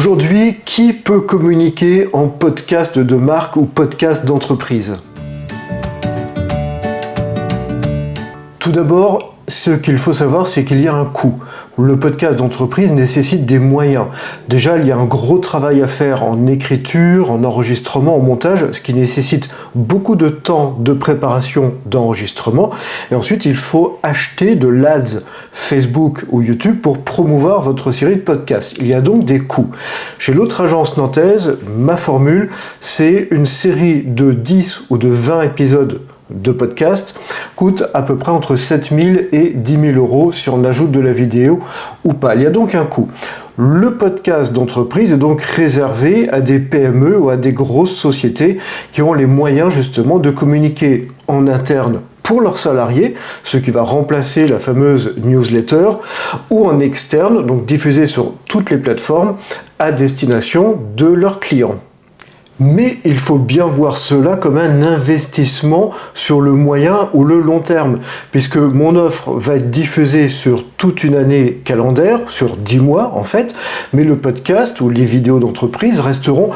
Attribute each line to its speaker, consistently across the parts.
Speaker 1: Aujourd'hui, qui peut communiquer en podcast de marque ou podcast d'entreprise? Tout d'abord, ce qu'il faut savoir, c'est qu'il y a un coût. Le podcast d'entreprise nécessite des moyens. Déjà, il y a un gros travail à faire en écriture, en enregistrement, en montage, ce qui nécessite beaucoup de temps de préparation d'enregistrement. Et ensuite, il faut acheter de l'Ads Facebook ou YouTube pour promouvoir votre série de podcasts. Il y a donc des coûts. Chez l'autre agence nantaise, ma formule, c'est une série de 10 ou de 20 épisodes de podcast coûte à peu près entre 7 000 et 10 000 euros si on ajoute de la vidéo ou pas. Il y a donc un coût. Le podcast d'entreprise est donc réservé à des PME ou à des grosses sociétés qui ont les moyens justement de communiquer en interne pour leurs salariés, ce qui va remplacer la fameuse newsletter, ou en externe, donc diffusé sur toutes les plateformes à destination de leurs clients. Mais il faut bien voir cela comme un investissement sur le moyen ou le long terme, puisque mon offre va être diffusée sur toute une année calendaire, sur 10 mois en fait, mais le podcast ou les vidéos d'entreprise resteront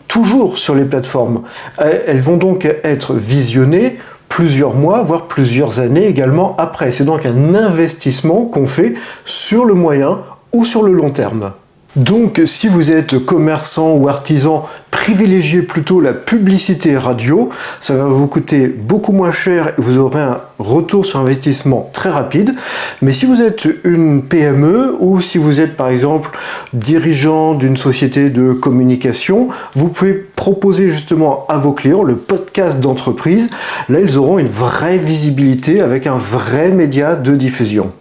Speaker 1: toujours sur les plateformes. Elles vont donc être visionnées plusieurs mois, voire plusieurs années également après. C'est donc un investissement qu'on fait sur le moyen ou sur le long terme. Donc, si vous êtes commerçant ou artisan, privilégiez plutôt la publicité radio. Ça va vous coûter beaucoup moins cher et vous aurez un retour sur investissement très rapide. Mais si vous êtes une PME ou si vous êtes par exemple dirigeant d'une société de communication, vous pouvez proposer justement à vos clients le podcast d'entreprise. Là, ils auront une vraie visibilité avec un vrai média de diffusion.